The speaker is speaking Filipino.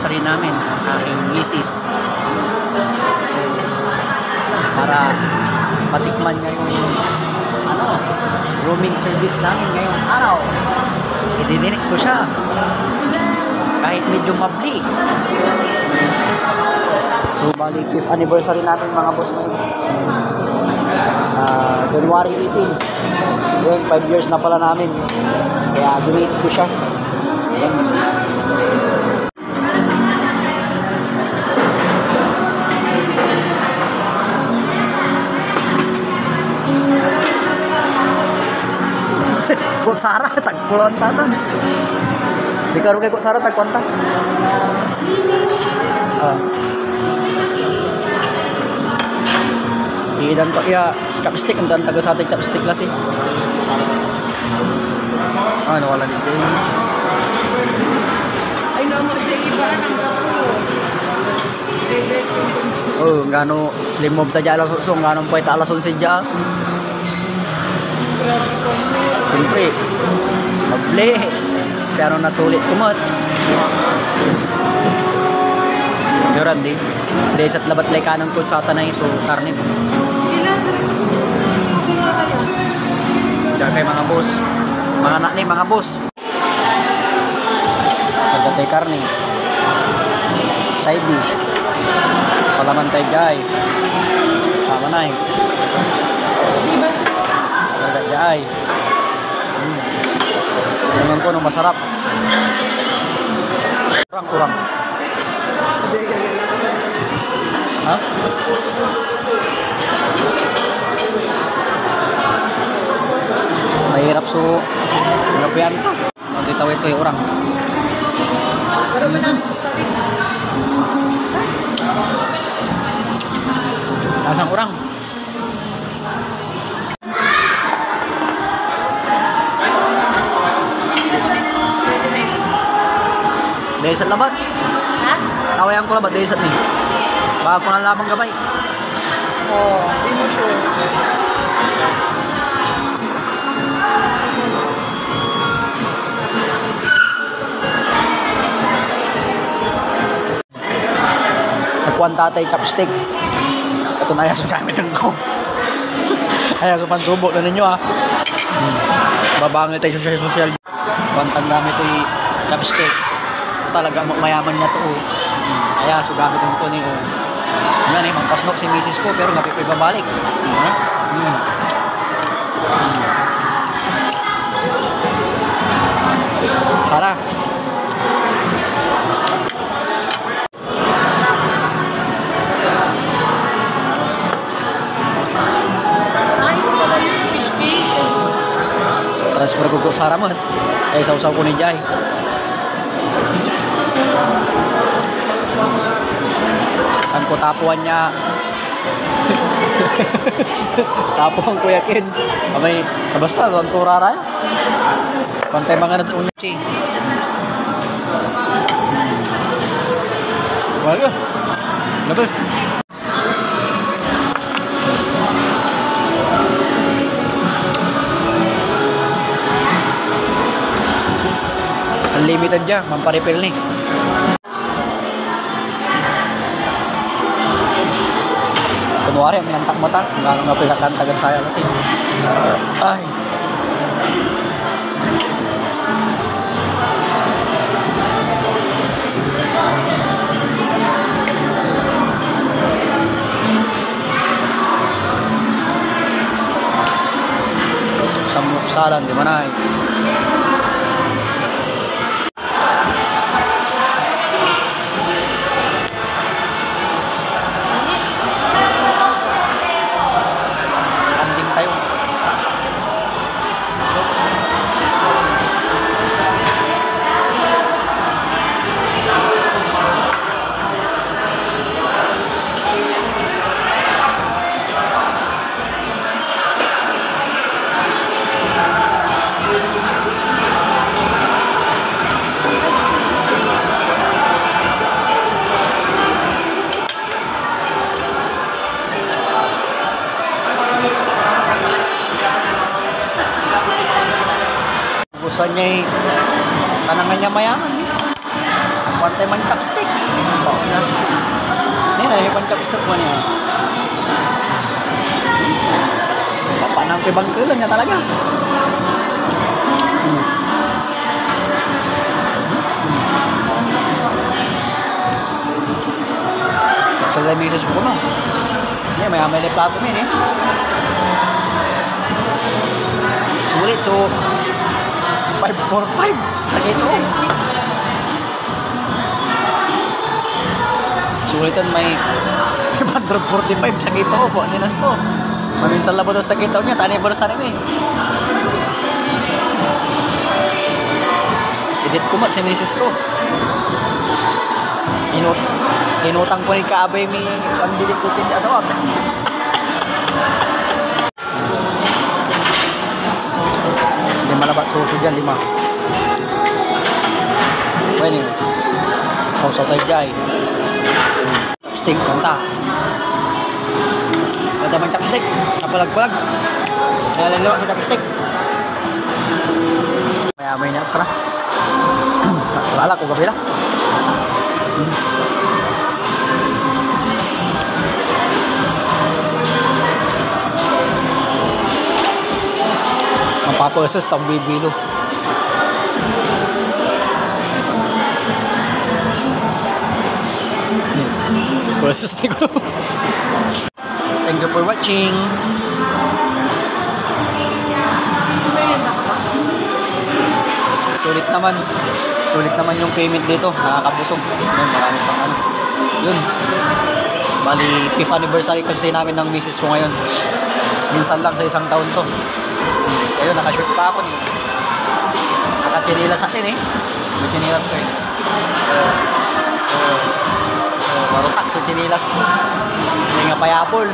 anniversary namin, aking misis. So, para matikman niya yung roaming service namin ngayong araw. Idininig ko siya. Kahit medyo mabli. So, bali 5th anniversary natin mga boss ngayon. January 18. Ngayon, 5 years na pala namin. Kaya donate ko siya. Ayan. Kutsara, tagpulon tasan. Di ka rin kay kutsara, tagkwanta. Idan to iya chopstick ang taga sa ating chopstick klase. Nawala dito. Ay no mo sa iba nang oh, ngano limob ta jala so ngano po ita alas 11 ja. Siyempre, mabli. Pero nasulit kumot. Yoran di. Dahil sa labat lay kanang kutsata na so karne. Diyan kay mga boss. Mga anak ni mga boss. Pagkatay karne. Side dish. Palaman tayo guy. Sama na eh. Pagkat jay. Tingnan ko nung masarap. Kurang. Ha? Mahirap so ngapian ta. Magitawid ko yung orang. Lasang orang. Dahil sa labat. Ha? Tawayan ko labat dahil sa ni. Baka ko na lamang gabay. Oh, hindi mo sure. Nagkuhan tatay chopstick. Ito na ayaw sa gamit ko. Ayaw sa pansubok na ninyo Babangil tayo social. Kuhantan namin ito yung chopstick. Talaga mayaman na ito. Kaya so gamit ko ni Yan magpasnok si misis ko pero gabi pa ibabalik. Para. Transfer ko sa Ramat. Sausaw ko ni Jai. Saan ko tapuan niya? Tapuan ko yakin. Abay, basta ang turara. Kontay mga nats unchi. Wala. Dapat. Unlimited dyan, mamparipil ni. Kunwari, may antak mata. Gano'n nga pinakantagad saya kasi. Ay. Samuksalan, di mana? Gusto niya tanangan niya mayaman. one time man chopstick. Paunas. Ini na yung chopstick mo niya. Papanang kibangkulan niya talaga. Sa lamisis ko no. Ini may plato min eh. Sulit so 545 sakit oh. Sulitan may 545 sakit oh po ninas to. Maminsan lang po ito sakit niya tani ba sa nimi. Edit ko mat si misis ko. Inutang ko ni kaabay mi pandidit ko tin sa asawat. Malabat suso dyan, 5. Pwede. Sausaw tayo guy. Chopstick, kanta. Pwede man chopstick. Napalag-palag. Kaya lalawa sa chopstick. May na ka na. Salala ko gabi lang. Papausas tang bibilo. Process ko. Thank you for watching. Sulit naman. Sulit naman yung payment dito. Nakakabusog. Yun, marami pang ano. Yun. Bali, 5th anniversary kasi namin ng misis ko ngayon. Minsan lang sa isang taon to. Ayun, nakashoot pa ako. Nakachinilas natin eh. May chinilas ko eh. Marutak sa chinilas ko. Hindi nga payapol.